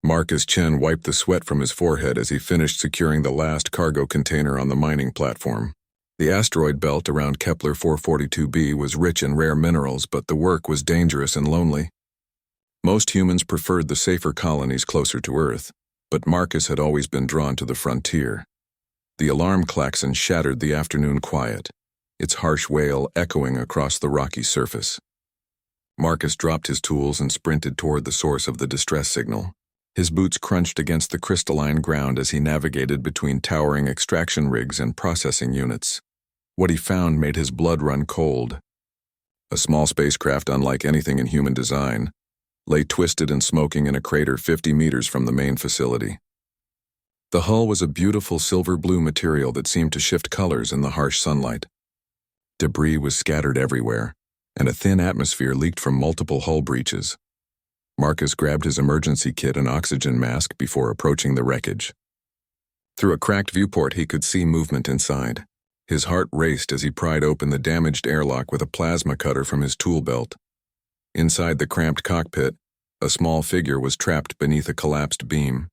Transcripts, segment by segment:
Marcus Chen wiped the sweat from his forehead as he finished securing the last cargo container on the mining platform. The asteroid belt around Kepler 442b was rich in rare minerals, but the work was dangerous and lonely. Most humans preferred the safer colonies closer to Earth, but Marcus had always been drawn to the frontier. The alarm klaxon shattered the afternoon quiet, its harsh wail echoing across the rocky surface. Marcus dropped his tools and sprinted toward the source of the distress signal. His boots crunched against the crystalline ground as he navigated between towering extraction rigs and processing units. What he found made his blood run cold. A small spacecraft unlike anything in human design lay twisted and smoking in a crater 50 meters from the main facility. The hull was a beautiful silver-blue material that seemed to shift colors in the harsh sunlight. Debris was scattered everywhere, and a thin atmosphere leaked from multiple hull breaches. Marcus grabbed his emergency kit and oxygen mask before approaching the wreckage. Through a cracked viewport, he could see movement inside. His heart raced as he pried open the damaged airlock with a plasma cutter from his tool belt. Inside the cramped cockpit, a small figure was trapped beneath a collapsed beam.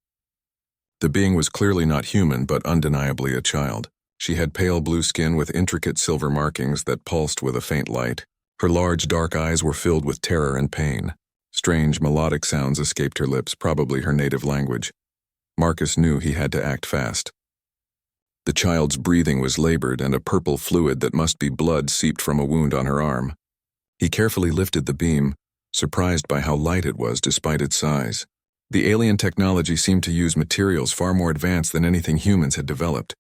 The being was clearly not human, but undeniably a child. She had pale blue skin with intricate silver markings that pulsed with a faint light. Her large dark eyes were filled with terror and pain. Strange melodic sounds escaped her lips, probably her native language. Marcus knew he had to act fast. The child's breathing was labored, and a purple fluid that must be blood seeped from a wound on her arm. He carefully lifted the beam, surprised by how light it was despite its size. The alien technology seemed to use materials far more advanced than anything humans had developed.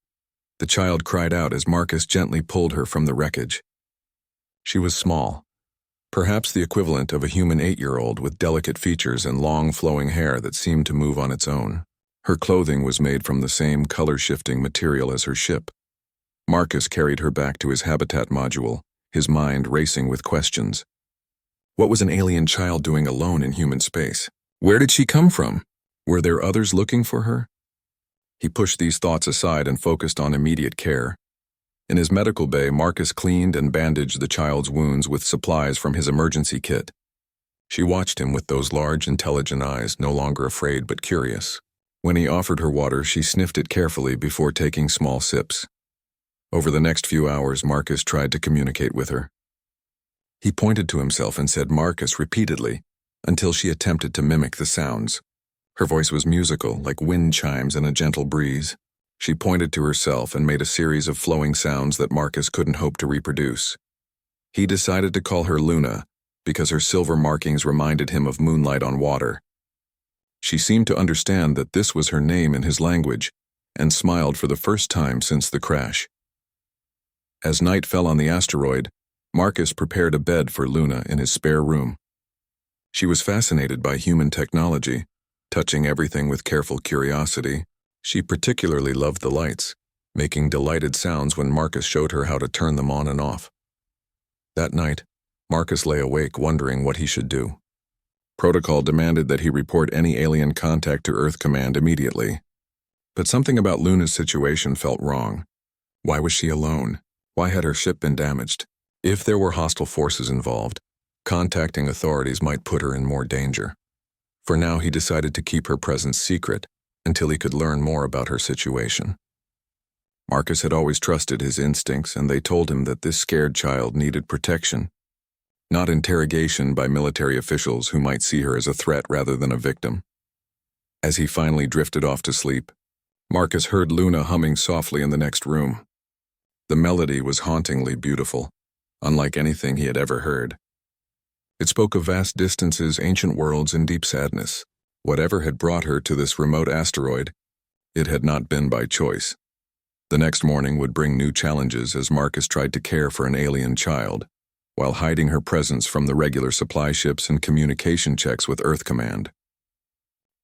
The child cried out as Marcus gently pulled her from the wreckage. She was small, perhaps the equivalent of a human 8-year-old with delicate features and long flowing hair that seemed to move on its own. Her clothing was made from the same color-shifting material as her ship. Marcus carried her back to his habitat module, his mind racing with questions. What was an alien child doing alone in human space? Where did she come from? Were there others looking for her? He pushed these thoughts aside and focused on immediate care. In his medical bay, Marcus cleaned and bandaged the child's wounds with supplies from his emergency kit. She watched him with those large, intelligent eyes, no longer afraid but curious. When he offered her water, she sniffed it carefully before taking small sips. Over the next few hours, Marcus tried to communicate with her. He pointed to himself and said Marcus repeatedly, until she attempted to mimic the sounds. Her voice was musical, like wind chimes in a gentle breeze. She pointed to herself and made a series of flowing sounds that Marcus couldn't hope to reproduce. He decided to call her Luna, because her silver markings reminded him of moonlight on water. She seemed to understand that this was her name in his language, and smiled for the first time since the crash. As night fell on the asteroid, Marcus prepared a bed for Luna in his spare room. She was fascinated by human technology, touching everything with careful curiosity. She particularly loved the lights, making delighted sounds when Marcus showed her how to turn them on and off. That night, Marcus lay awake wondering what he should do. Protocol demanded that he report any alien contact to Earth Command immediately. But something about Luna's situation felt wrong. Why was she alone? Why had her ship been damaged? If there were hostile forces involved, contacting authorities might put her in more danger. For now, he decided to keep her presence secret until he could learn more about her situation. Marcus had always trusted his instincts, and they told him that this scared child needed protection, not interrogation by military officials who might see her as a threat rather than a victim. As he finally drifted off to sleep, Marcus heard Luna humming softly in the next room. The melody was hauntingly beautiful, unlike anything he had ever heard. It spoke of vast distances, ancient worlds, and deep sadness. Whatever had brought her to this remote asteroid, it had not been by choice. The next morning would bring new challenges as Marcus tried to care for an alien child, while hiding her presence from the regular supply ships and communication checks with Earth Command.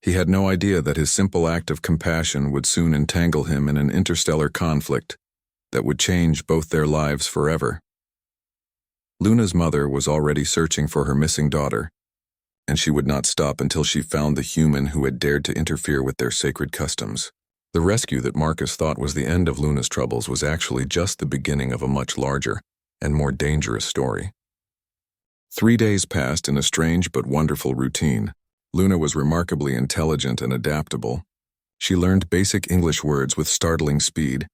He had no idea that his simple act of compassion would soon entangle him in an interstellar conflict that would change both their lives forever. Luna's mother was already searching for her missing daughter, and she would not stop until she found the human who had dared to interfere with their sacred customs. The rescue that Marcus thought was the end of Luna's troubles was actually just the beginning of a much larger and more dangerous story. 3 days passed in a strange but wonderful routine. Luna was remarkably intelligent and adaptable. She learned basic English words with startling speed,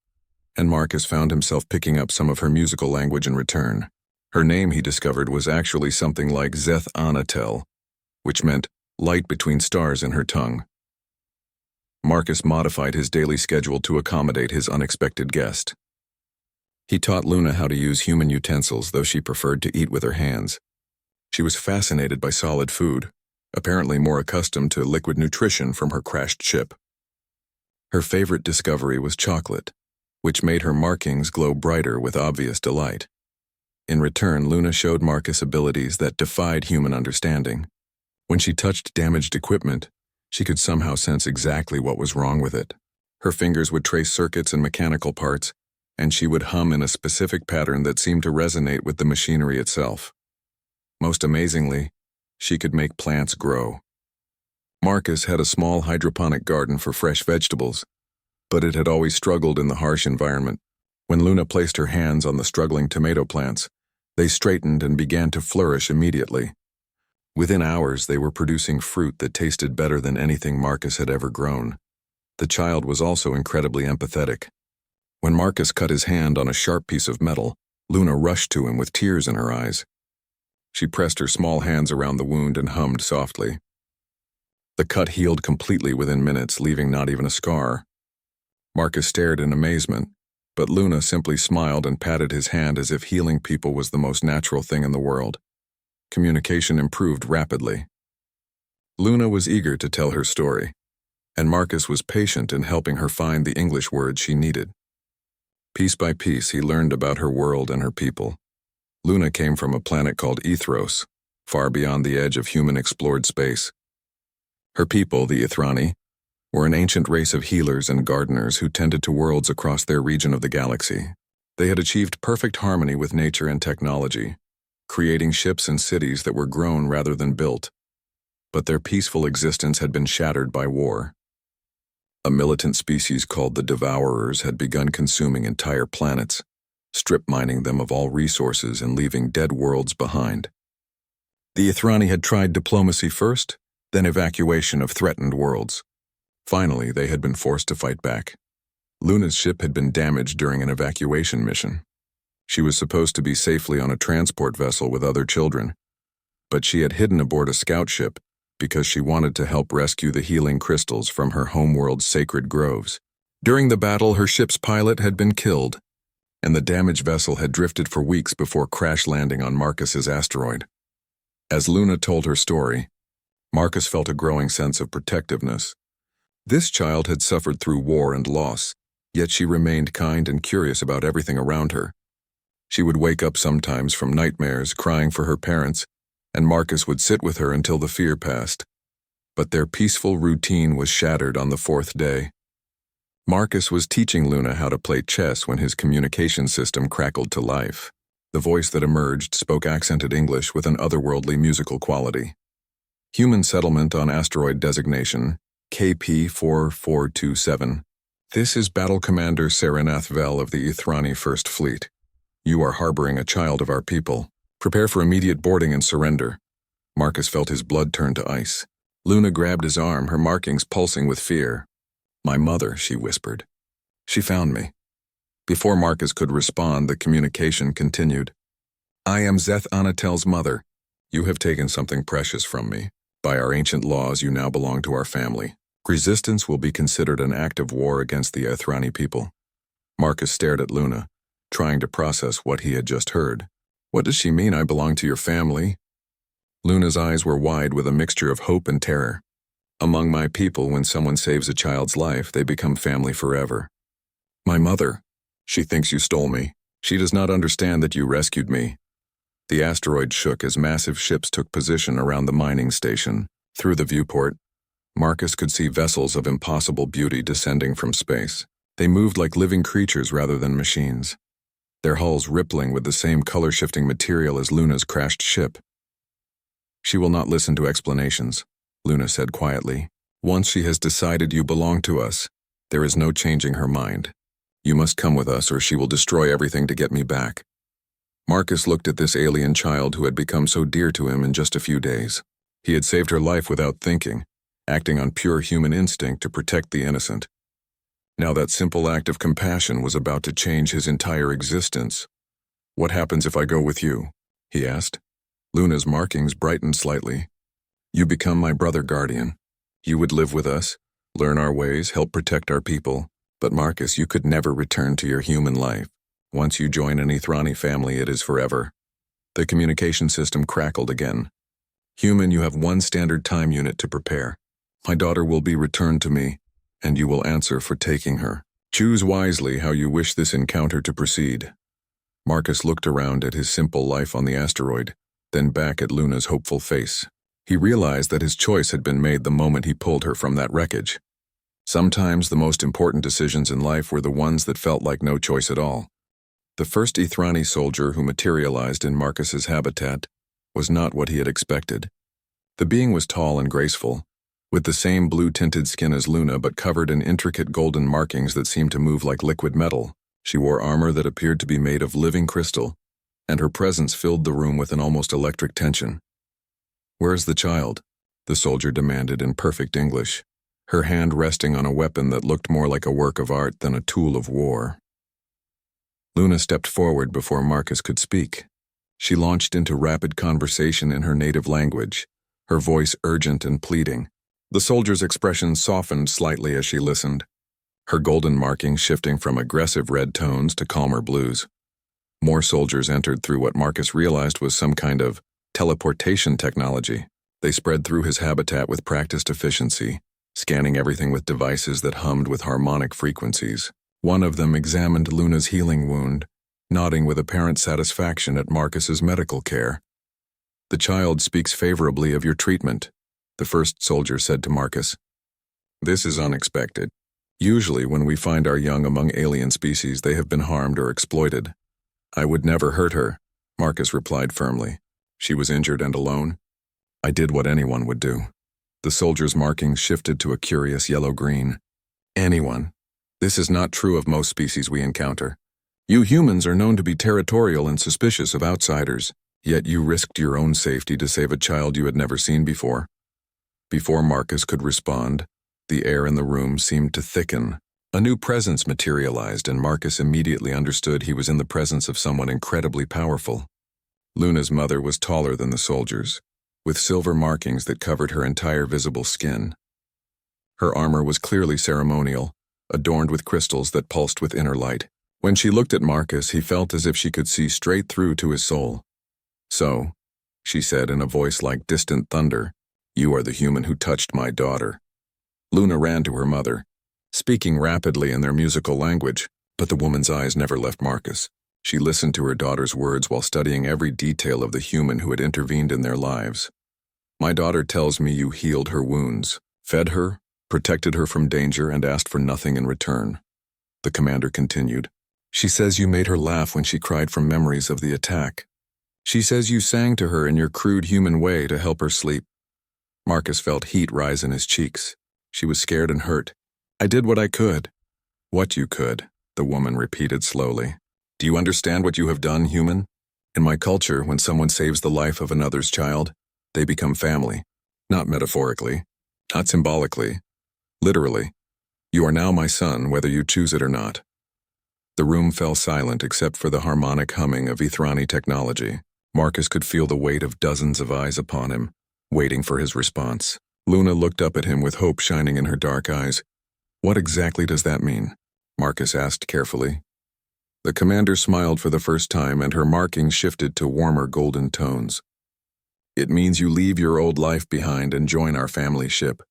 and Marcus found himself picking up some of her musical language in return. Her name, he discovered, was actually something like Zeth Anatel, which meant light between stars in her tongue. Marcus modified his daily schedule to accommodate his unexpected guest. He taught Luna how to use human utensils, though she preferred to eat with her hands. She was fascinated by solid food, apparently more accustomed to liquid nutrition from her crashed ship. Her favorite discovery was chocolate, which made her markings glow brighter with obvious delight. In return, Luna showed Marcus abilities that defied human understanding. When she touched damaged equipment, she could somehow sense exactly what was wrong with it. Her fingers would trace circuits and mechanical parts, and she would hum in a specific pattern that seemed to resonate with the machinery itself. Most amazingly, she could make plants grow. Marcus had a small hydroponic garden for fresh vegetables, but it had always struggled in the harsh environment. When Luna placed her hands on the struggling tomato plants, they straightened and began to flourish immediately. Within hours, they were producing fruit that tasted better than anything Marcus had ever grown. The child was also incredibly empathetic. When Marcus cut his hand on a sharp piece of metal, Luna rushed to him with tears in her eyes. She pressed her small hands around the wound and hummed softly. The cut healed completely within minutes, leaving not even a scar. Marcus stared in amazement, but Luna simply smiled and patted his hand as if healing people was the most natural thing in the world. Communication improved rapidly. Luna was eager to tell her story, and Marcus was patient in helping her find the English words she needed. Piece by piece, he learned about her world and her people. Luna came from a planet called Ethros, far beyond the edge of human-explored space. Her people, the Ithrani, were an ancient race of healers and gardeners who tended to worlds across their region of the galaxy. They had achieved perfect harmony with nature and technology, creating ships and cities that were grown rather than built. But their peaceful existence had been shattered by war. A militant species called the Devourers had begun consuming entire planets, strip mining them of all resources and leaving dead worlds behind. The Ithrani had tried diplomacy first, then evacuation of threatened worlds. Finally, they had been forced to fight back. Luna's ship had been damaged during an evacuation mission. She was supposed to be safely on a transport vessel with other children, but she had hidden aboard a scout ship because she wanted to help rescue the healing crystals from her homeworld's sacred groves. During the battle, her ship's pilot had been killed, and the damaged vessel had drifted for weeks before crash landing on Marcus's asteroid. As Luna told her story, Marcus felt a growing sense of protectiveness. This child had suffered through war and loss, yet she remained kind and curious about everything around her. She would wake up sometimes from nightmares, crying for her parents, and Marcus would sit with her until the fear passed. But their peaceful routine was shattered on the fourth day. Marcus was teaching Luna how to play chess when his communication system crackled to life. The voice that emerged spoke accented English with an otherworldly musical quality. Human settlement on asteroid designation, KP-4427. This is Battle Commander Serenath Vel of the Ithrani First Fleet. You are harboring a child of our people. Prepare for immediate boarding and surrender. Marcus felt his blood turn to ice. Luna grabbed his arm, her markings pulsing with fear. My mother, she whispered. She found me. Before Marcus could respond, the communication continued. I am Zeth Anatel's mother. You have taken something precious from me. By our ancient laws, you now belong to our family. Resistance will be considered an act of war against the Ithrani people. Marcus stared at Luna, trying to process what he had just heard. What does she mean, I belong to your family? Luna's eyes were wide with a mixture of hope and terror. Among my people, when someone saves a child's life, they become family forever. My mother. She thinks you stole me. She does not understand that you rescued me. The asteroid shook as massive ships took position around the mining station. Through the viewport, Marcus could see vessels of impossible beauty descending from space. They moved like living creatures rather than machines, their hulls rippling with the same color-shifting material as Luna's crashed ship. She will not listen to explanations, Luna said quietly. Once she has decided you belong to us, there is no changing her mind. You must come with us or she will destroy everything to get me back. Marcus looked at this alien child who had become so dear to him in just a few days. He had saved her life without thinking, acting on pure human instinct to protect the innocent. Now that simple act of compassion was about to change his entire existence. "What happens if I go with you?" he asked. Luna's markings brightened slightly. "You become my brother guardian. You would live with us, learn our ways, help protect our people. But Marcus, you could never return to your human life. Once you join an Ithrani family, it is forever." The communication system crackled again. "Human, you have one standard time unit to prepare. My daughter will be returned to me, and you will answer for taking her. Choose wisely how you wish this encounter to proceed." Marcus looked around at his simple life on the asteroid, then back at Luna's hopeful face. He realized that his choice had been made the moment he pulled her from that wreckage. Sometimes the most important decisions in life were the ones that felt like no choice at all. The first Ithrani soldier who materialized in Marcus's habitat was not what he had expected. The being was tall and graceful, with the same blue-tinted skin as Luna but covered in intricate golden markings that seemed to move like liquid metal. She wore armor that appeared to be made of living crystal, and her presence filled the room with an almost electric tension. "Where's the child?" the soldier demanded in perfect English, her hand resting on a weapon that looked more like a work of art than a tool of war. Luna stepped forward before Marcus could speak. She launched into rapid conversation in her native language, her voice urgent and pleading. The soldier's expression softened slightly as she listened, her golden markings shifting from aggressive red tones to calmer blues. More soldiers entered through what Marcus realized was some kind of teleportation technology. They spread through his habitat with practiced efficiency, scanning everything with devices that hummed with harmonic frequencies. One of them examined Luna's healing wound, nodding with apparent satisfaction at Marcus's medical care. "The child speaks favorably of your treatment," the first soldier said to Marcus. "This is unexpected. Usually when we find our young among alien species, they have been harmed or exploited." "I would never hurt her," Marcus replied firmly. "She was injured and alone. I did what anyone would do." The soldier's markings shifted to a curious yellow-green. "Anyone. This is not true of most species we encounter. You humans are known to be territorial and suspicious of outsiders, yet you risked your own safety to save a child you had never seen before." Before Marcus could respond, the air in the room seemed to thicken. A new presence materialized, and Marcus immediately understood he was in the presence of someone incredibly powerful. Luna's mother was taller than the soldiers, with silver markings that covered her entire visible skin. Her armor was clearly ceremonial, adorned with crystals that pulsed with inner light. When she looked at Marcus, he felt as if she could see straight through to his soul. "So," she said in a voice like distant thunder, "you are the human who touched my daughter." Luna ran to her mother, speaking rapidly in their musical language, but the woman's eyes never left Marcus. She listened to her daughter's words while studying every detail of the human who had intervened in their lives. "My daughter tells me you healed her wounds, fed her, protected her from danger, and asked for nothing in return," the commander continued. "She says you made her laugh when she cried from memories of the attack. She says you sang to her in your crude human way to help her sleep." Marcus felt heat rise in his cheeks. She was scared and hurt. "I did what I could." "What you could," the woman repeated slowly. "Do you understand what you have done, human? In my culture, when someone saves the life of another's child, they become family. Not metaphorically, not symbolically. Literally. You are now my son, whether you choose it or not." The room fell silent except for the harmonic humming of Ithrani technology. Marcus could feel the weight of dozens of eyes upon him, waiting for his response. Luna looked up at him with hope shining in her dark eyes. "What exactly does that mean?" Marcus asked carefully. The commander smiled for the first time, and her markings shifted to warmer golden tones. "It means you leave your old life behind and join our family ship.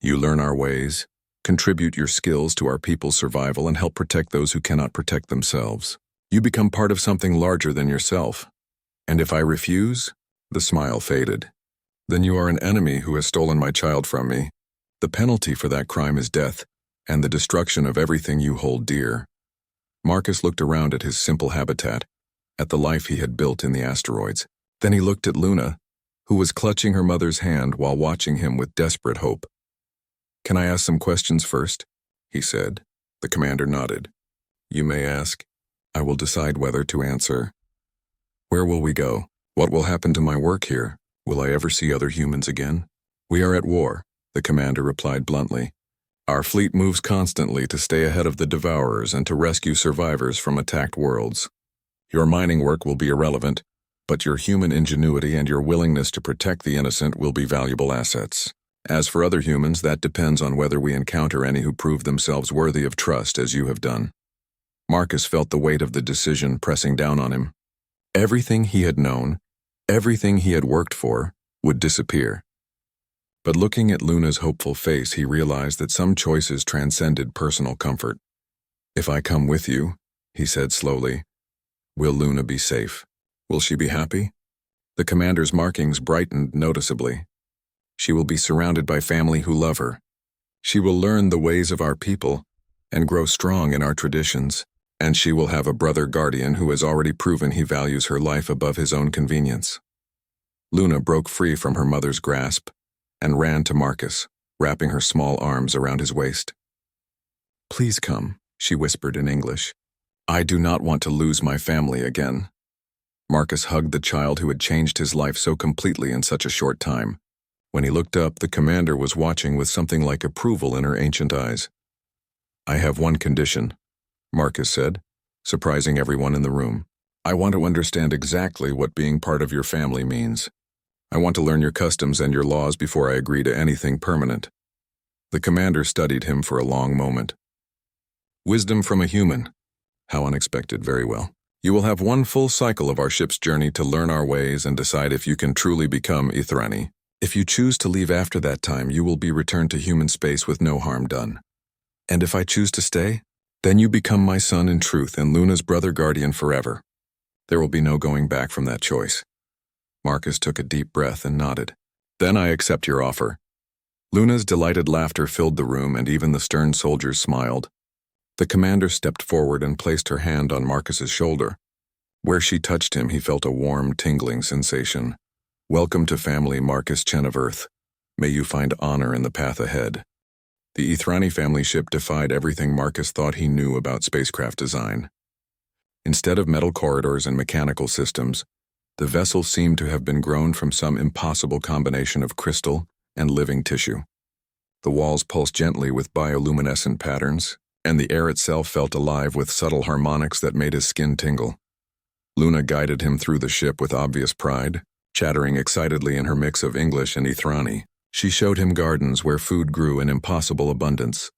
You learn our ways, contribute your skills to our people's survival, and help protect those who cannot protect themselves. You become part of something larger than yourself. And if I refuse," the smile faded, "then you are an enemy who has stolen my child from me. The penalty for that crime is death, and the destruction of everything you hold dear." Marcus looked around at his simple habitat, at the life he had built in the asteroids. Then he looked at Luna, who was clutching her mother's hand while watching him with desperate hope. "Can I ask some questions first?" he said. The commander nodded. "You may ask. I will decide whether to answer." "Where will we go? What will happen to my work here?" Will I ever see other humans again? We are at war, the commander replied bluntly. Our fleet moves constantly to stay ahead of the Devourers and to rescue survivors from attacked worlds. Your mining work will be irrelevant, but your human ingenuity and your willingness to protect the innocent will be valuable assets. As for other humans, that depends on whether we encounter any who prove themselves worthy of trust as you have done. Marcus felt the weight of the decision pressing down on him. Everything he had known, everything he had worked for, would disappear. But looking at Luna's hopeful face, he realized that some choices transcended personal comfort. If I come with you, he said slowly, will Luna be safe? Will she be happy? The commander's markings brightened noticeably. She will be surrounded by family who love her. She will learn the ways of our people and grow strong in our traditions, and she will have a brother guardian who has already proven he values her life above his own convenience. Luna broke free from her mother's grasp and ran to Marcus, wrapping her small arms around his waist. Please come, she whispered in English. I do not want to lose my family again. Marcus hugged the child who had changed his life so completely in such a short time. When he looked up, the commander was watching with something like approval in her ancient eyes. I have one condition, Marcus said, surprising everyone in the room. I want to understand exactly what being part of your family means. I want to learn your customs and your laws before I agree to anything permanent. The commander studied him for a long moment. Wisdom from a human. How unexpected, very well. You will have one full cycle of our ship's journey to learn our ways and decide if you can truly become Ithrani. If you choose to leave after that time, you will be returned to human space with no harm done. And if I choose to stay, then you become my son in truth and Luna's brother guardian forever. There will be no going back from that choice. Marcus took a deep breath and nodded. Then I accept your offer. Luna's delighted laughter filled the room, and even the stern soldiers smiled. The commander stepped forward and placed her hand on Marcus's shoulder. Where she touched him, he felt a warm, tingling sensation. Welcome to family, Marcus Chen of Earth. May you find honor in the path ahead. The Ithrani family ship defied everything Marcus thought he knew about spacecraft design. Instead of metal corridors and mechanical systems, the vessel seemed to have been grown from some impossible combination of crystal and living tissue. The walls pulsed gently with bioluminescent patterns, and the air itself felt alive with subtle harmonics that made his skin tingle. Luna guided him through the ship with obvious pride, chattering excitedly in her mix of English and Ithrani. She showed him gardens where food grew in impossible abundance,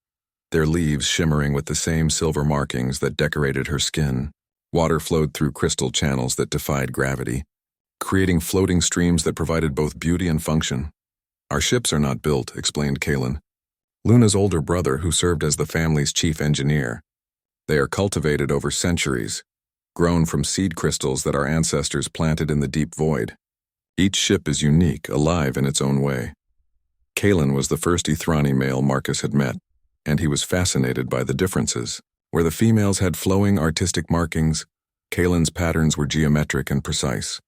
their leaves shimmering with the same silver markings that decorated her skin. Water flowed through crystal channels that defied gravity, creating floating streams that provided both beauty and function. Our ships are not built, explained Kalen, Luna's older brother who served as the family's chief engineer. They are cultivated over centuries, grown from seed crystals that our ancestors planted in the deep void. Each ship is unique, alive in its own way. Kalen was the first Ithrani male Marcus had met, and he was fascinated by the differences. Where the females had flowing artistic markings, Kalen's patterns were geometric and precise,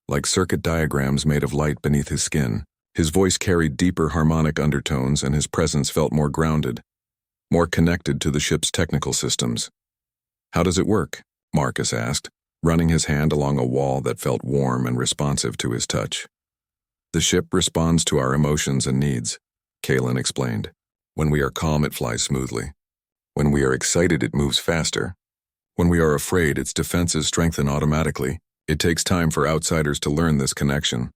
like circuit diagrams made of light beneath his skin. His voice carried deeper harmonic undertones, and his presence felt more grounded, more connected to the ship's technical systems. How does it work? Marcus asked, running his hand along a wall that felt warm and responsive to his touch. The ship responds to our emotions and needs, Kalen explained. When we are calm, it flies smoothly. When we are excited, it moves faster. When we are afraid, its defenses strengthen automatically. It takes time for outsiders to learn this connection.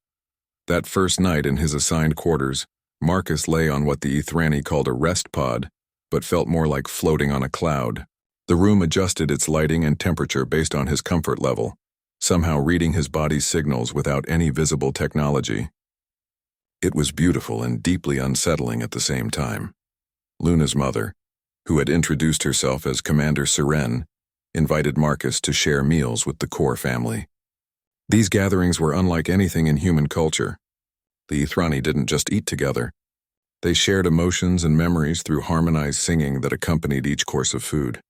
That first night in his assigned quarters, Marcus lay on what the Ithrani called a rest pod, but felt more like floating on a cloud. The room adjusted its lighting and temperature based on his comfort level, somehow reading his body's signals without any visible technology. It was beautiful and deeply unsettling at the same time. Luna's mother, who had introduced herself as Commander Siren, invited Marcus to share meals with the core family. These gatherings were unlike anything in human culture. The Ithrani didn't just eat together. They shared emotions and memories through harmonized singing that accompanied each course of food.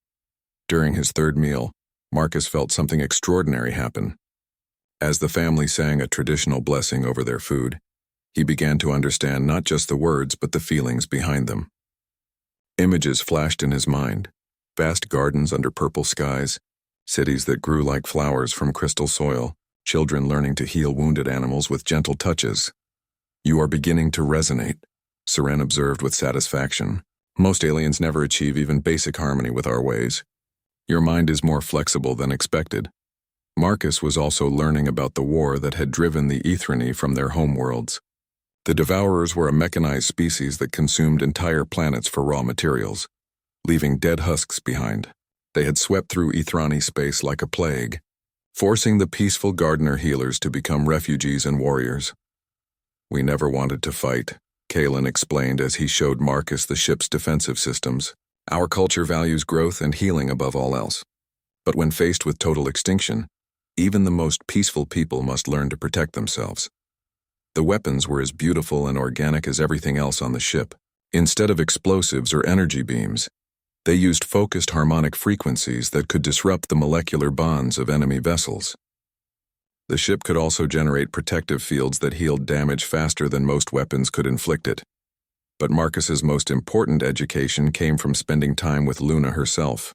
During his third meal, Marcus felt something extraordinary happen. As the family sang a traditional blessing over their food, he began to understand not just the words but the feelings behind them. Images flashed in his mind, vast gardens under purple skies, cities that grew like flowers from crystal soil, children learning to heal wounded animals with gentle touches. You are beginning to resonate, Seren observed with satisfaction. Most aliens never achieve even basic harmony with our ways. Your mind is more flexible than expected. Marcus was also learning about the war that had driven the Ethrani from their homeworlds. The Devourers were a mechanized species that consumed entire planets for raw materials, leaving dead husks behind. They had swept through Ethrani space like a plague, forcing the peaceful gardener healers to become refugees and warriors. We never wanted to fight, Kalen explained as he showed Marcus the ship's defensive systems. Our culture values growth and healing above all else. But when faced with total extinction, even the most peaceful people must learn to protect themselves. The weapons were as beautiful and organic as everything else on the ship. Instead of explosives or energy beams, they used focused harmonic frequencies that could disrupt the molecular bonds of enemy vessels. The ship could also generate protective fields that healed damage faster than most weapons could inflict it. But Marcus's most important education came from spending time with Luna herself.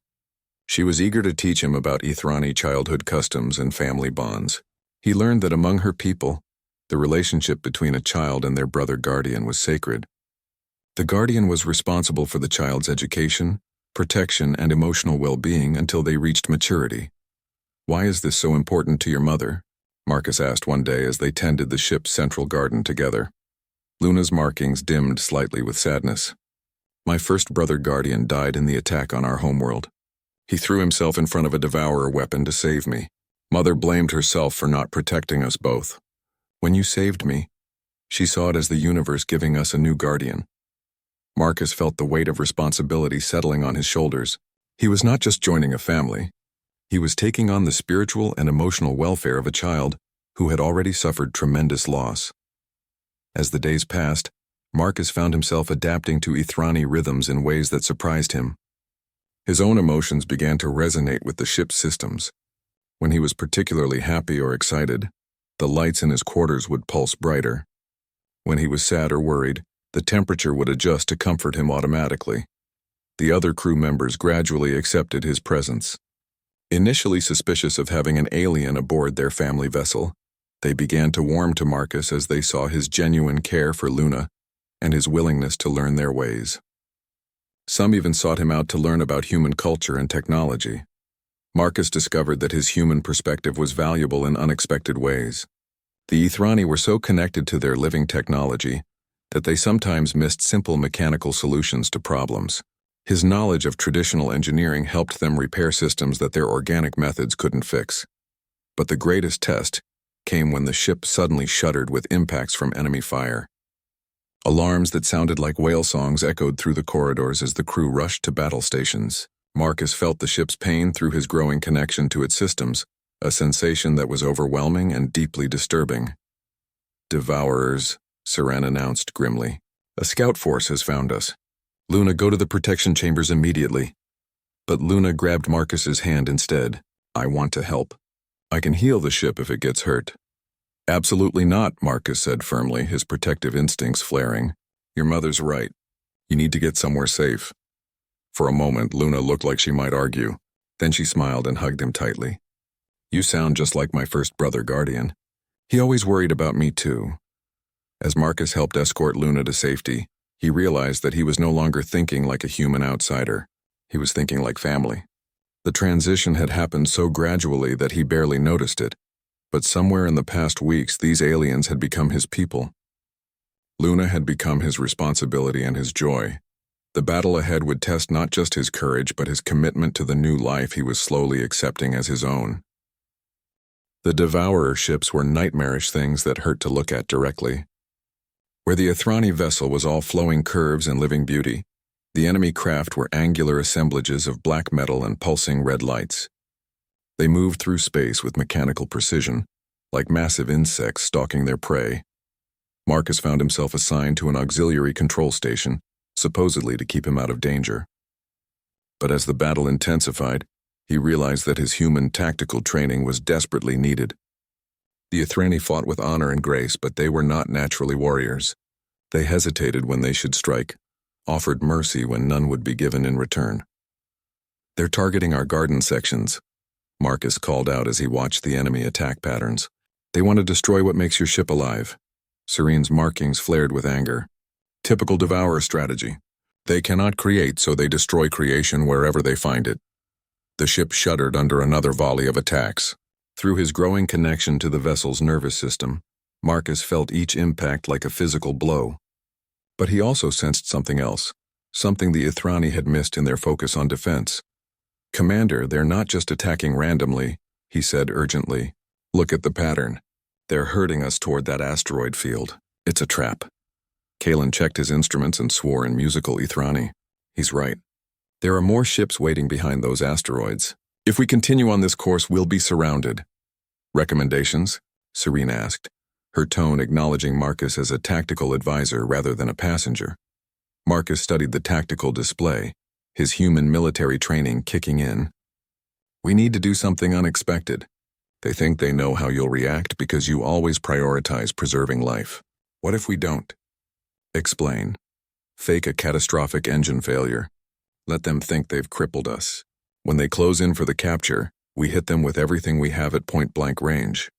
She was eager to teach him about Ethrani childhood customs and family bonds. He learned that among her people, the relationship between a child and their brother guardian was sacred. The guardian was responsible for the child's education, protection, and emotional well-being until they reached maturity. "Why is this so important to your mother?" Marcus asked one day as they tended the ship's central garden together. Luna's markings dimmed slightly with sadness. "My first brother guardian died in the attack on our homeworld. He threw himself in front of a devourer weapon to save me. Mother blamed herself for not protecting us both. When you saved me, she saw it as the universe giving us a new guardian." Marcus felt the weight of responsibility settling on his shoulders. He was not just joining a family. He was taking on the spiritual and emotional welfare of a child who had already suffered tremendous loss. As the days passed, Marcus found himself adapting to Ethrani rhythms in ways that surprised him. His own emotions began to resonate with the ship's systems. When he was particularly happy or excited, the lights in his quarters would pulse brighter. When he was sad or worried, the temperature would adjust to comfort him automatically. The other crew members gradually accepted his presence. Initially suspicious of having an alien aboard their family vessel, they began to warm to Marcus as they saw his genuine care for Luna and his willingness to learn their ways. Some even sought him out to learn about human culture and technology. Marcus discovered that his human perspective was valuable in unexpected ways. The Ethrani were so connected to their living technology that they sometimes missed simple mechanical solutions to problems. His knowledge of traditional engineering helped them repair systems that their organic methods couldn't fix. But the greatest test came when the ship suddenly shuddered with impacts from enemy fire. Alarms that sounded like whale songs echoed through the corridors as the crew rushed to battle stations. Marcus felt the ship's pain through his growing connection to its systems, a sensation that was overwhelming and deeply disturbing. "Devourers," Seren announced grimly. "A scout force has found us. Luna, go to the protection chambers immediately." But Luna grabbed Marcus's hand instead. "I want to help. I can heal the ship if it gets hurt." "Absolutely not," Marcus said firmly, his protective instincts flaring. "Your mother's right. You need to get somewhere safe." For a moment, Luna looked like she might argue. Then she smiled and hugged him tightly. "You sound just like my first brother guardian. He always worried about me too." As Marcus helped escort Luna to safety, he realized that he was no longer thinking like a human outsider. He was thinking like family. The transition had happened so gradually that he barely noticed it, but somewhere in the past weeks these aliens had become his people. Luna had become his responsibility and his joy. The battle ahead would test not just his courage but his commitment to the new life he was slowly accepting as his own. The Devourer ships were nightmarish things that hurt to look at directly. Where the Ethrani vessel was all flowing curves and living beauty, the enemy craft were angular assemblages of black metal and pulsing red lights. They moved through space with mechanical precision, like massive insects stalking their prey. Marcus found himself assigned to an auxiliary control station, supposedly to keep him out of danger. But as the battle intensified, he realized that his human tactical training was desperately needed. The Ethrani fought with honor and grace, but they were not naturally warriors. They hesitated when they should strike, offered mercy when none would be given in return. "They're targeting our garden sections," Marcus called out as he watched the enemy attack patterns. They want to destroy what makes your ship alive. Serene's markings flared with anger. Typical devourer strategy. They cannot create, so they destroy creation wherever they find it. The ship shuddered under another volley of attacks. Through his growing connection to the vessel's nervous system, Marcus felt each impact like a physical blow. But he also sensed something else, something the Ithrani had missed in their focus on defense. "Commander, they're not just attacking randomly," he said urgently. "Look at the pattern. They're herding us toward that asteroid field. It's a trap." Kalen checked his instruments and swore in musical Ithrani. He's right. There are more ships waiting behind those asteroids. If we continue on this course, we'll be surrounded. "Recommendations?" Serene asked, her tone acknowledging Marcus as a tactical advisor rather than a passenger. Marcus studied the tactical display, his human military training kicking in. "We need to do something unexpected. They think they know how you'll react because you always prioritize preserving life. What if we don't?" "Explain. Fake a catastrophic engine failure. Let them think they've crippled us. When they close in for the capture, we hit them with everything we have at point-blank range."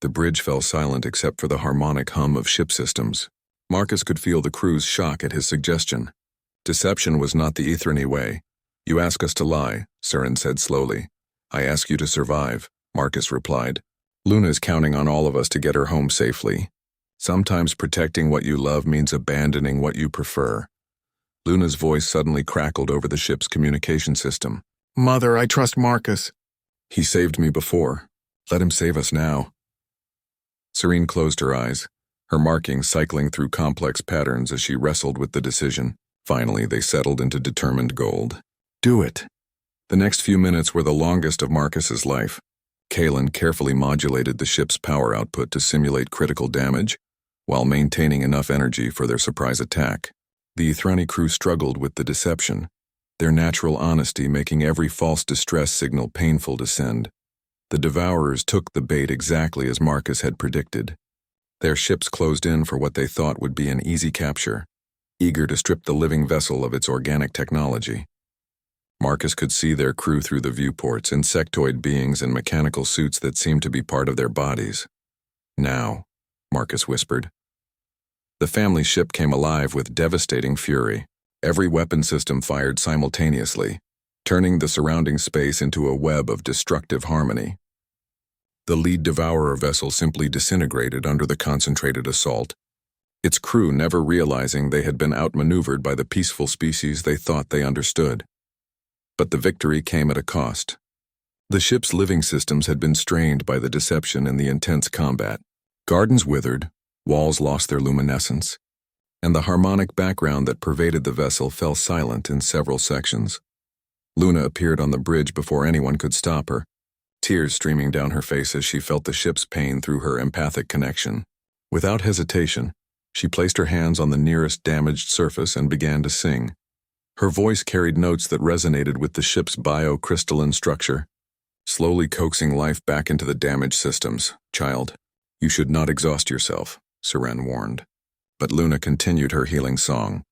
The bridge fell silent except for the harmonic hum of ship systems. Marcus could feel the crew's shock at his suggestion. Deception was not the Ithrani way. "You ask us to lie," Saren said slowly. "I ask you to survive," Marcus replied. "Luna's counting on all of us to get her home safely. Sometimes protecting what you love means abandoning what you prefer." Luna's voice suddenly crackled over the ship's communication system. "Mother, I trust Marcus. He saved me before. Let him save us now." Serene closed her eyes, her markings cycling through complex patterns as she wrestled with the decision. Finally, they settled into determined gold. "Do it." The next few minutes were the longest of Marcus's life. Kalen carefully modulated the ship's power output to simulate critical damage, while maintaining enough energy for their surprise attack. The Ithrani crew struggled with the deception, their natural honesty making every false distress signal painful to send. The Devourers took the bait exactly as Marcus had predicted. Their ships closed in for what they thought would be an easy capture, eager to strip the living vessel of its organic technology. Marcus could see their crew through the viewports, insectoid beings in mechanical suits that seemed to be part of their bodies. "Now," Marcus whispered. The family ship came alive with devastating fury. Every weapon system fired simultaneously, turning the surrounding space into a web of destructive harmony. The lead Devourer vessel simply disintegrated under the concentrated assault, its crew never realizing they had been outmaneuvered by the peaceful species they thought they understood. But the victory came at a cost. The ship's living systems had been strained by the deception and the intense combat. Gardens withered, walls lost their luminescence, and the harmonic background that pervaded the vessel fell silent in several sections. Luna appeared on the bridge before anyone could stop her, tears streaming down her face as she felt the ship's pain through her empathic connection. Without hesitation, she placed her hands on the nearest damaged surface and began to sing. Her voice carried notes that resonated with the ship's biocrystalline structure, slowly coaxing life back into the damaged systems. "Child, you should not exhaust yourself," Seren warned. But Luna continued her healing song.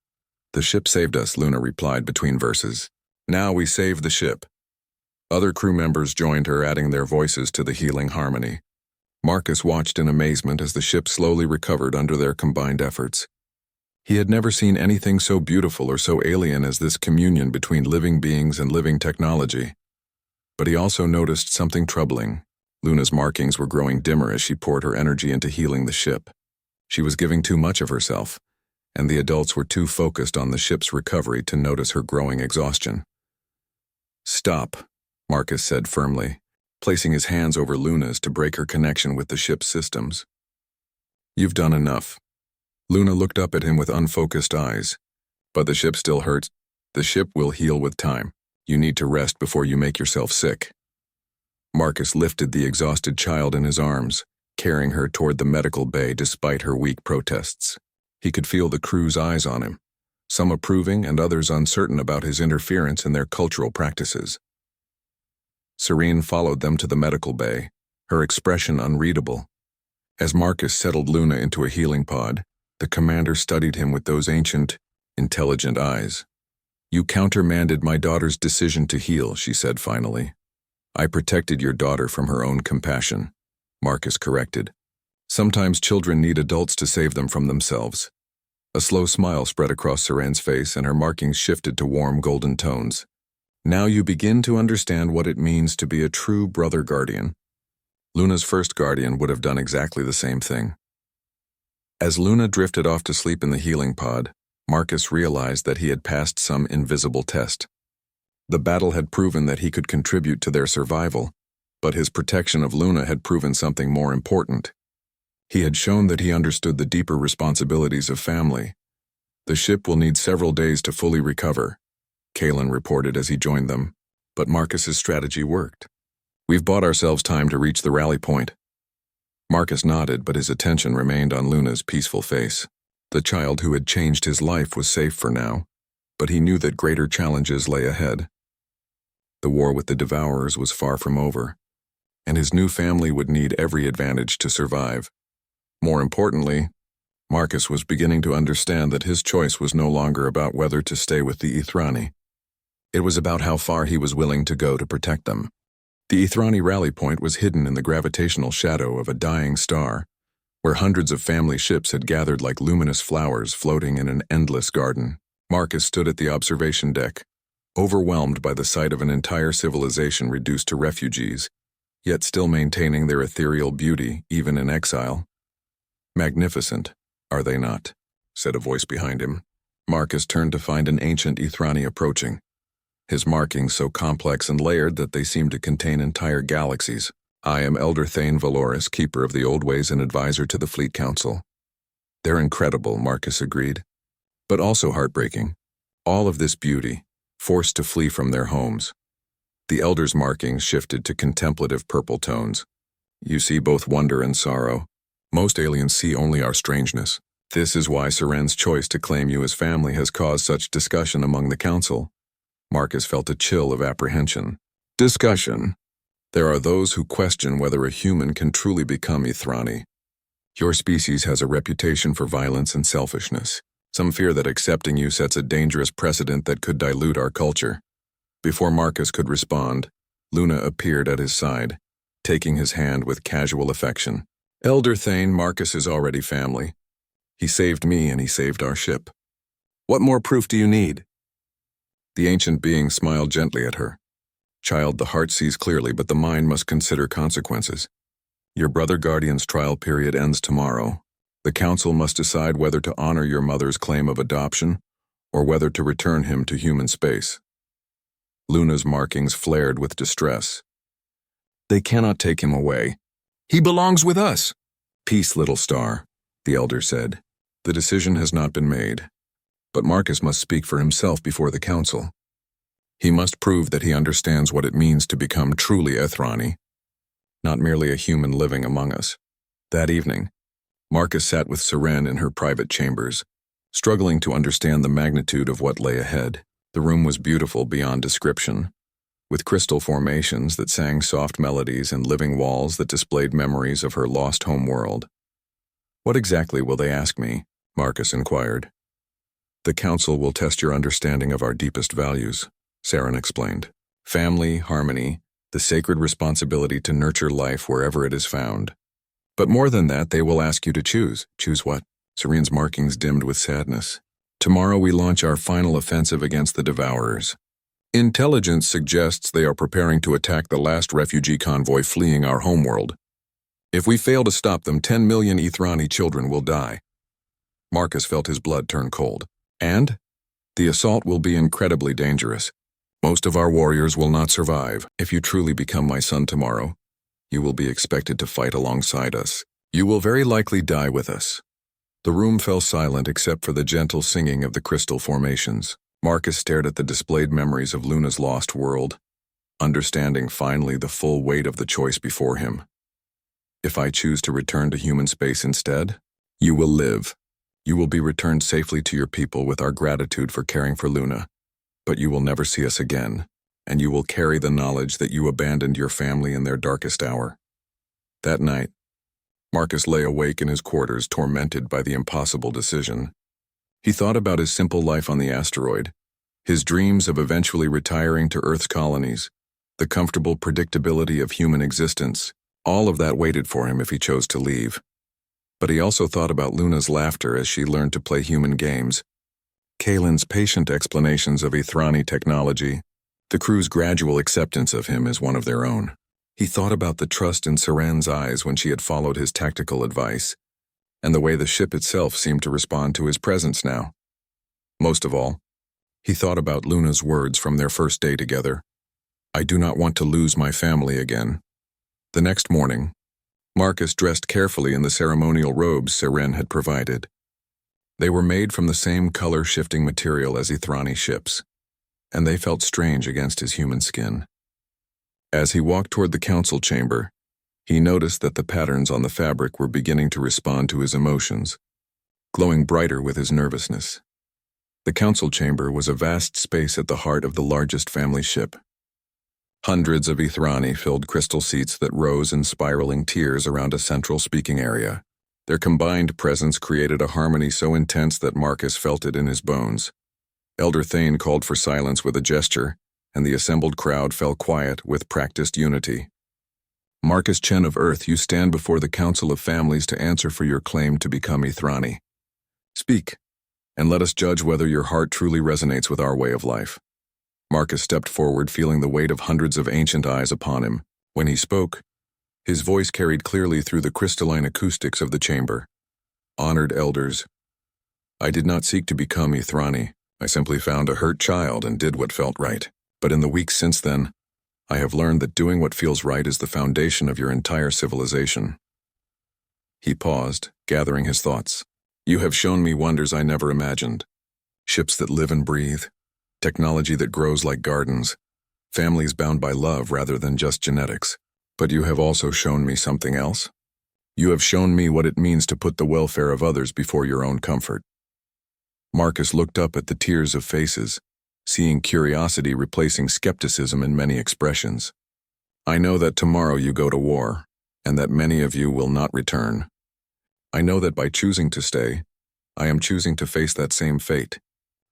"The ship saved us," Luna replied between verses. "Now we save the ship." Other crew members joined her, adding their voices to the healing harmony. Marcus watched in amazement as the ship slowly recovered under their combined efforts. He had never seen anything so beautiful or so alien as this communion between living beings and living technology. But he also noticed something troubling. Luna's markings were growing dimmer as she poured her energy into healing the ship. She was giving too much of herself, and the adults were too focused on the ship's recovery to notice her growing exhaustion. "Stop," Marcus said firmly, placing his hands over Luna's to break her connection with the ship's systems. "You've done enough." Luna looked up at him with unfocused eyes. "But the ship still hurts. The ship will heal with time. You need to rest before you make yourself sick." Marcus lifted the exhausted child in his arms, carrying her toward the medical bay despite her weak protests. He could feel the crew's eyes on him, some approving and others uncertain about his interference in their cultural practices. Serene followed them to the medical bay, her expression unreadable. As Marcus settled Luna into a healing pod, the commander studied him with those ancient, intelligent eyes. "You countermanded my daughter's decision to heal," she said finally. "I protected your daughter from her own compassion." Marcus corrected. Sometimes children need adults to save them from themselves. A slow smile spread across Seren's face and her markings shifted to warm golden tones. Now you begin to understand what it means to be a true brother guardian. Luna's first guardian would have done exactly the same thing. As Luna drifted off to sleep in the healing pod, Marcus realized that he had passed some invisible test. The battle had proven that he could contribute to their survival, but his protection of Luna had proven something more important. He had shown that he understood the deeper responsibilities of family. The ship will need several days to fully recover, Kalen reported as he joined them, but Marcus's strategy worked. We've bought ourselves time to reach the rally point. Marcus nodded, but his attention remained on Luna's peaceful face. The child who had changed his life was safe for now, but he knew that greater challenges lay ahead. The war with the Devourers was far from over, and his new family would need every advantage to survive. More importantly, Marcus was beginning to understand that his choice was no longer about whether to stay with the Ithrani. It was about how far he was willing to go to protect them. The Ithrani rally point was hidden in the gravitational shadow of a dying star, where hundreds of family ships had gathered like luminous flowers floating in an endless garden. Marcus stood at the observation deck, overwhelmed by the sight of an entire civilization reduced to refugees, yet still maintaining their ethereal beauty even in exile. Magnificent, are they not? Said a voice behind him. Marcus turned to find an ancient Ithrani approaching, his markings so complex and layered that they seemed to contain entire galaxies. I am Elder Thane Valoris, keeper of the old ways and advisor to the Fleet Council. They're incredible, Marcus agreed, but also heartbreaking. All of this beauty, forced to flee from their homes. The Elder's markings shifted to contemplative purple tones. You see both wonder and sorrow. Most aliens see only our strangeness. This is why Seren's choice to claim you as family has caused such discussion among the Council. Marcus felt a chill of apprehension. Discussion. There are those who question whether a human can truly become Ithrani. Your species has a reputation for violence and selfishness. Some fear that accepting you sets a dangerous precedent that could dilute our culture. Before Marcus could respond, Luna appeared at his side, taking his hand with casual affection. Elder Thane, Marcus is already family. He saved me and he saved our ship. What more proof do you need? The ancient being smiled gently at her. Child, the heart sees clearly, but the mind must consider consequences. Your brother guardian's trial period ends tomorrow. The council must decide whether to honor your mother's claim of adoption or whether to return him to human space. Luna's markings flared with distress. They cannot take him away. He belongs with us. Peace, little star, the elder said. The decision has not been made, but Marcus must speak for himself before the council. He must prove that he understands what it means to become truly Ithrani, not merely a human living among us. That evening, Marcus sat with Seren in her private chambers, struggling to understand the magnitude of what lay ahead. The room was beautiful beyond description, with crystal formations that sang soft melodies and living walls that displayed memories of her lost home world. What exactly will they ask me? Marcus inquired. The council will test your understanding of our deepest values, Saren explained. Family, harmony, the sacred responsibility to nurture life wherever it is found. But more than that, they will ask you to choose. Choose what? Serene's markings dimmed with sadness. Tomorrow we launch our final offensive against the Devourers. Intelligence suggests they are preparing to attack the last refugee convoy fleeing our homeworld. If we fail to stop them, 10 million Ithrani children will die. Marcus felt his blood turn cold. And? The assault will be incredibly dangerous. Most of our warriors will not survive. If you truly become my son tomorrow, you will be expected to fight alongside us. You will very likely die with us. The room fell silent except for the gentle singing of the crystal formations. Marcus stared at the displayed memories of Luna's lost world, understanding finally the full weight of the choice before him. If I choose to return to human space instead, you will live. You will be returned safely to your people with our gratitude for caring for Luna. But you will never see us again, and you will carry the knowledge that you abandoned your family in their darkest hour. That night, Marcus lay awake in his quarters, tormented by the impossible decision. He thought about his simple life on the asteroid, his dreams of eventually retiring to Earth's colonies, the comfortable predictability of human existence, All of that waited for him if he chose to leave. But he also thought about Luna's laughter as she learned to play human games, Kaylin's patient explanations of Ithrani technology, the crew's gradual acceptance of him as one of their own. He thought about the trust in Seren's eyes when she had followed his tactical advice, and the way the ship itself seemed to respond to his presence now. Most of all, he thought about Luna's words from their first day together. "I do not want to lose my family again." The next morning, Marcus dressed carefully in the ceremonial robes Seren had provided. They were made from the same color-shifting material as Ithrani ships, and they felt strange against his human skin. As he walked toward the council chamber, he noticed that the patterns on the fabric were beginning to respond to his emotions, glowing brighter with his nervousness. The council chamber was a vast space at the heart of the largest family ship. Hundreds of Ithrani filled crystal seats that rose in spiraling tiers around a central speaking area. Their combined presence created a harmony so intense that Marcus felt it in his bones. Elder Thane called for silence with a gesture, and the assembled crowd fell quiet with practiced unity. "Marcus Chen of Earth, you stand before the Council of Families to answer for your claim to become Ithrani. Speak, and let us judge whether your heart truly resonates with our way of life." Marcus stepped forward, feeling the weight of hundreds of ancient eyes upon him. When he spoke, his voice carried clearly through the crystalline acoustics of the chamber. "Honored elders, I did not seek to become Ithrani. I simply found a hurt child and did what felt right. But in the weeks since then, I have learned that doing what feels right is the foundation of your entire civilization." He paused, gathering his thoughts. "You have shown me wonders I never imagined. Ships that live and breathe, technology that grows like gardens, families bound by love rather than just genetics. But you have also shown me something else. You have shown me what it means to put the welfare of others before your own comfort." Marcus looked up at the tiers of faces, seeing curiosity replacing skepticism in many expressions. "I know that tomorrow you go to war, and that many of you will not return. I know that by choosing to stay, I am choosing to face that same fate.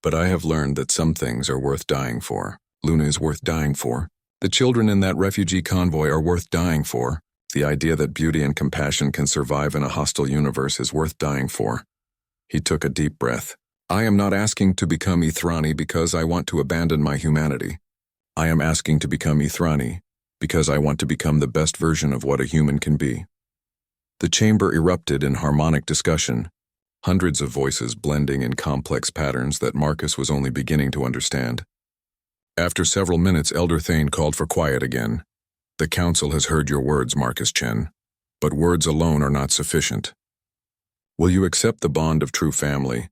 But I have learned that some things are worth dying for. Luna is worth dying for. The children in that refugee convoy are worth dying for. The idea that beauty and compassion can survive in a hostile universe is worth dying for." He took a deep breath. "I am not asking to become Ithrani because I want to abandon my humanity. I am asking to become Ithrani because I want to become the best version of what a human can be." The chamber erupted in harmonic discussion, hundreds of voices blending in complex patterns that Marcus was only beginning to understand. After several minutes, Elder Thane called for quiet again. "The council has heard your words, Marcus Chen, but words alone are not sufficient. Will you accept the bond of true family,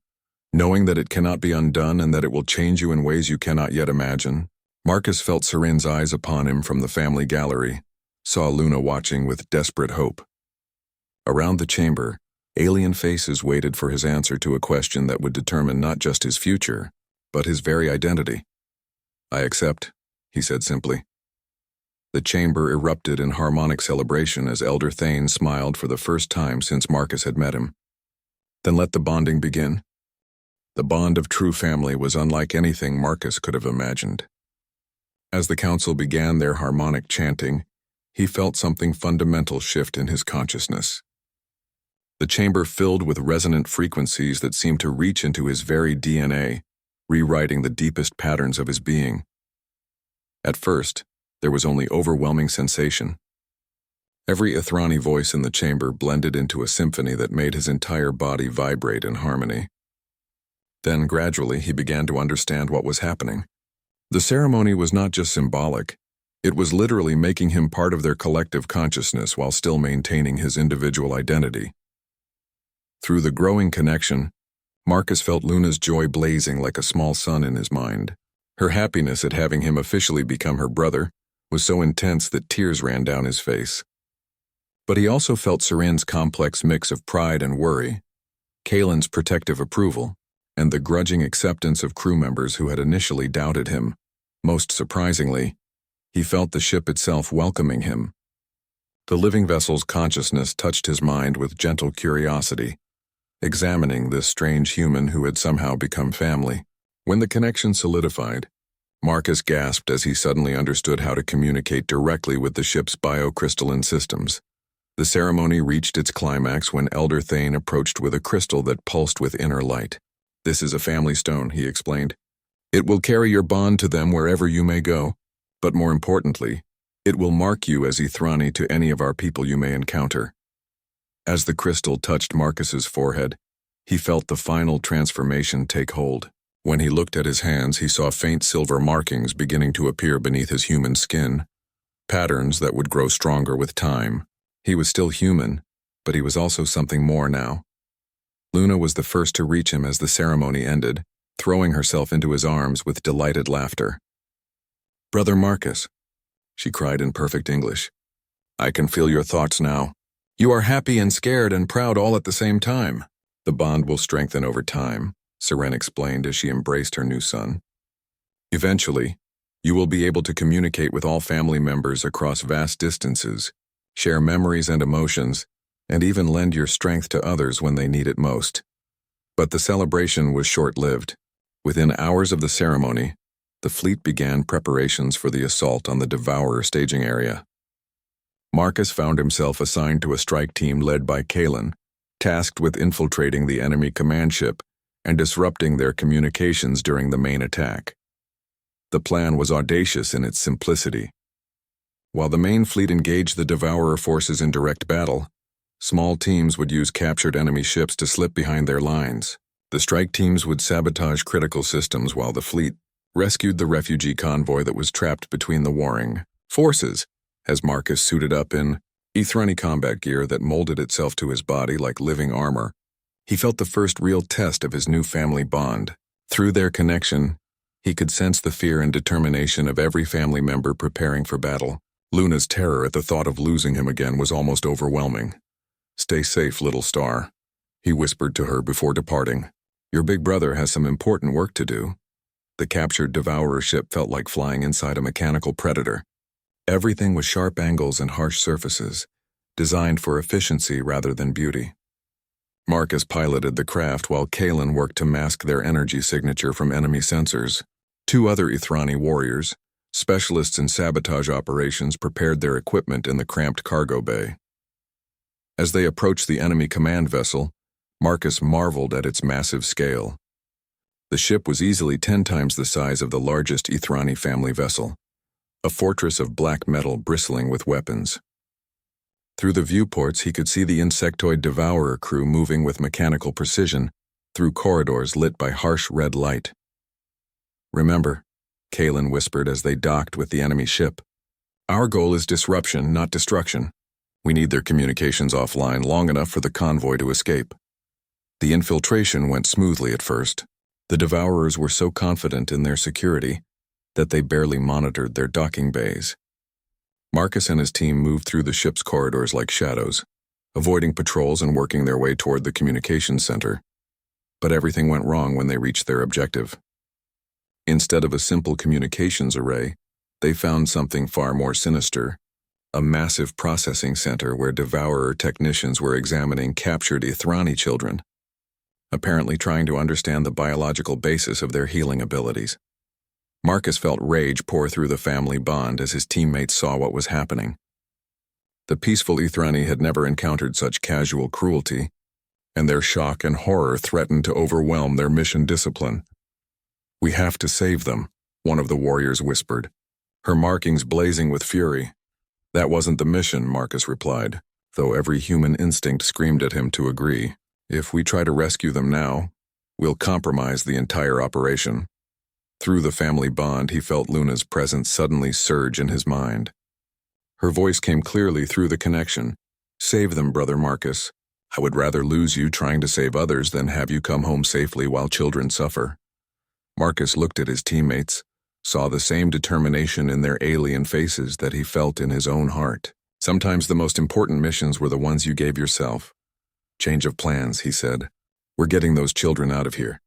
knowing that it cannot be undone and that it will change you in ways you cannot yet imagine?" Marcus felt Seren's eyes upon him from the family gallery, saw Luna watching with desperate hope. Around the chamber, alien faces waited for his answer to a question that would determine not just his future, but his very identity. "I accept," he said simply. The chamber erupted in harmonic celebration as Elder Thane smiled for the first time since Marcus had met him. "Then let the bonding begin." The bond of true family was unlike anything Marcus could have imagined. As the council began their harmonic chanting, he felt something fundamental shift in his consciousness. The chamber filled with resonant frequencies that seemed to reach into his very DNA, rewriting the deepest patterns of his being. At first, there was only overwhelming sensation. Every Ithrani voice in the chamber blended into a symphony that made his entire body vibrate in harmony. Then gradually he began to understand what was happening. The ceremony was not just symbolic, it was literally making him part of their collective consciousness while still maintaining his individual identity. Through the growing connection, Marcus felt Luna's joy blazing like a small sun in his mind. Her happiness at having him officially become her brother was so intense that tears ran down his face. But he also felt Seren's complex mix of pride and worry, Kaylin's protective approval, and the grudging acceptance of crew members who had initially doubted him. Most surprisingly, he felt the ship itself welcoming him. The living vessel's consciousness touched his mind with gentle curiosity, examining this strange human who had somehow become family. When the connection solidified, Marcus gasped as he suddenly understood how to communicate directly with the ship's biocrystalline systems. The ceremony reached its climax when Elder Thane approached with a crystal that pulsed with inner light. "This is a family stone," he explained. "It will carry your bond to them wherever you may go, but more importantly, it will mark you as Ithrani to any of our people you may encounter." As the crystal touched Marcus's forehead, he felt the final transformation take hold. When he looked at his hands, he saw faint silver markings beginning to appear beneath his human skin, patterns that would grow stronger with time. He was still human, but he was also something more now. Luna was the first to reach him as the ceremony ended, throwing herself into his arms with delighted laughter. "Brother Marcus," she cried in perfect English, "I can feel your thoughts now. You are happy and scared and proud all at the same time." "The bond will strengthen over time," Seren explained as she embraced her new son. "Eventually, you will be able to communicate with all family members across vast distances, share memories and emotions, and even lend your strength to others when they need it most." But the celebration was short-lived. Within hours of the ceremony, the fleet began preparations for the assault on the Devourer staging area. Marcus found himself assigned to a strike team led by Kalen, tasked with infiltrating the enemy command ship and disrupting their communications during the main attack. The plan was audacious in its simplicity. While the main fleet engaged the Devourer forces in direct battle, small teams would use captured enemy ships to slip behind their lines. The strike teams would sabotage critical systems while the fleet rescued the refugee convoy that was trapped between the warring forces. As Marcus suited up in Ithrani combat gear that molded itself to his body like living armor, he felt the first real test of his new family bond. Through their connection, he could sense the fear and determination of every family member preparing for battle. Luna's terror at the thought of losing him again was almost overwhelming. "Stay safe, little star," he whispered to her before departing. "Your big brother has some important work to do." The captured Devourer ship felt like flying inside a mechanical predator. Everything was sharp angles and harsh surfaces, designed for efficiency rather than beauty. Marcus piloted the craft while Kalen worked to mask their energy signature from enemy sensors. Two other Ithrani warriors, specialists in sabotage operations, prepared their equipment in the cramped cargo bay. As they approached the enemy command vessel, Marcus marveled at its massive scale. The ship was easily 10 times the size of the largest Ithrani family vessel, a fortress of black metal bristling with weapons. Through the viewports, he could see the insectoid Devourer crew moving with mechanical precision through corridors lit by harsh red light. "Remember," Kalen whispered as they docked with the enemy ship, "our goal is disruption, not destruction. We need their communications offline long enough for the convoy to escape." The infiltration went smoothly at first. The Devourers were so confident in their security that they barely monitored their docking bays. Marcus and his team moved through the ship's corridors like shadows, avoiding patrols and working their way toward the communications center. But everything went wrong when they reached their objective. Instead of a simple communications array, they found something far more sinister, a massive processing center where Devourer technicians were examining captured Ithrani children, apparently trying to understand the biological basis of their healing abilities. Marcus felt rage pour through the family bond as his teammates saw what was happening. The peaceful Ithrani had never encountered such casual cruelty, and their shock and horror threatened to overwhelm their mission discipline. "We have to save them," one of the warriors whispered, her markings blazing with fury. "That wasn't the mission," Marcus replied, though every human instinct screamed at him to agree. "If we try to rescue them now, we'll compromise the entire operation." Through the family bond, he felt Luna's presence suddenly surge in his mind. Her voice came clearly through the connection. "Save them, Brother Marcus. I would rather lose you trying to save others than have you come home safely while children suffer." Marcus looked at his teammates, saw the same determination in their alien faces that he felt in his own heart. "Sometimes the most important missions were the ones you gave yourself." "Change of plans," he said. "We're getting those children out of here."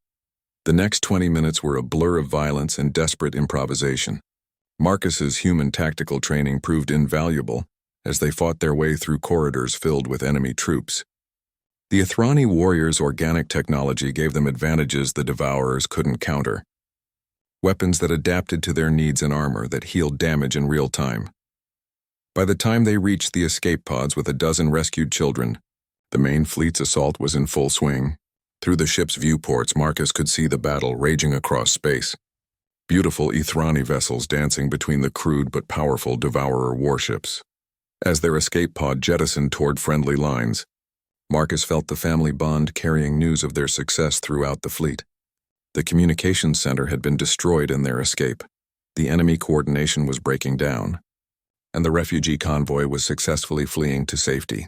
The next 20 minutes were a blur of violence and desperate improvisation. Marcus's human tactical training proved invaluable as they fought their way through corridors filled with enemy troops. The Ithrani warriors' organic technology gave them advantages the Devourers couldn't counter. Weapons that adapted to their needs and armor that healed damage in real time. By the time they reached the escape pods with a dozen rescued children, the main fleet's assault was in full swing. Through the ship's viewports, Marcus could see the battle raging across space. Beautiful Ithrani vessels dancing between the crude but powerful Devourer warships. As their escape pod jettisoned toward friendly lines, Marcus felt the family bond carrying news of their success throughout the fleet. The communications center had been destroyed in their escape. The enemy coordination was breaking down, and the refugee convoy was successfully fleeing to safety.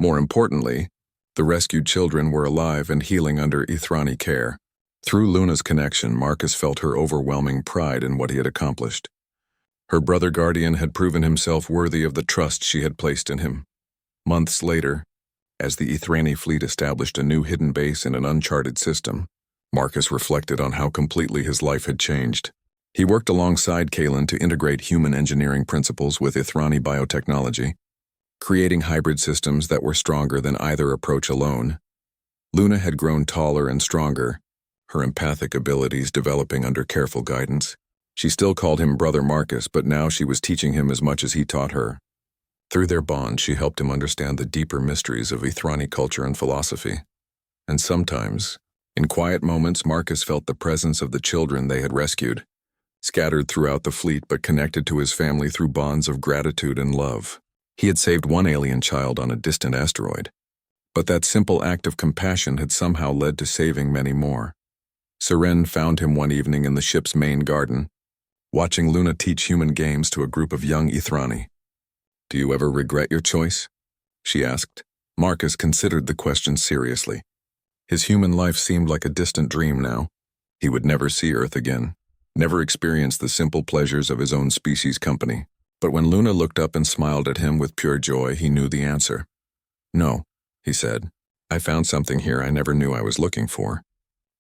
More importantly, the rescued children were alive and healing under Ithrani care. Through Luna's connection, Marcus felt her overwhelming pride in what he had accomplished. Her brother guardian had proven himself worthy of the trust she had placed in him. Months later, as the Ithrani fleet established a new hidden base in an uncharted system, Marcus reflected on how completely his life had changed. He worked alongside Kalen to integrate human engineering principles with Ithrani biotechnology, creating hybrid systems that were stronger than either approach alone. Luna had grown taller and stronger, her empathic abilities developing under careful guidance. She still called him Brother Marcus, but now she was teaching him as much as he taught her. Through their bond, she helped him understand the deeper mysteries of Ithrani culture and philosophy. And sometimes, in quiet moments, Marcus felt the presence of the children they had rescued, scattered throughout the fleet but connected to his family through bonds of gratitude and love. He had saved one alien child on a distant asteroid, but that simple act of compassion had somehow led to saving many more. Seren found him one evening in the ship's main garden, watching Luna teach human games to a group of young Ithrani. "Do you ever regret your choice?" she asked. Marcus considered the question seriously. His human life seemed like a distant dream now. He would never see Earth again, never experience the simple pleasures of his own species' company. But when Luna looked up and smiled at him with pure joy, he knew the answer. "No," he said. "I found something here I never knew I was looking for.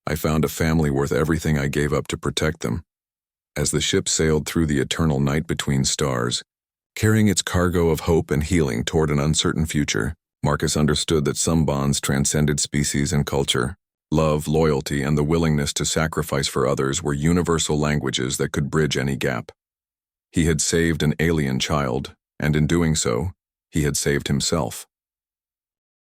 I found a family worth everything I gave up to protect them." As the ship sailed through the eternal night between stars, carrying its cargo of hope and healing toward an uncertain future, Marcus understood that some bonds transcended species and culture. Love, loyalty, and the willingness to sacrifice for others were universal languages that could bridge any gap. He had saved an alien child, and in doing so, he had saved himself.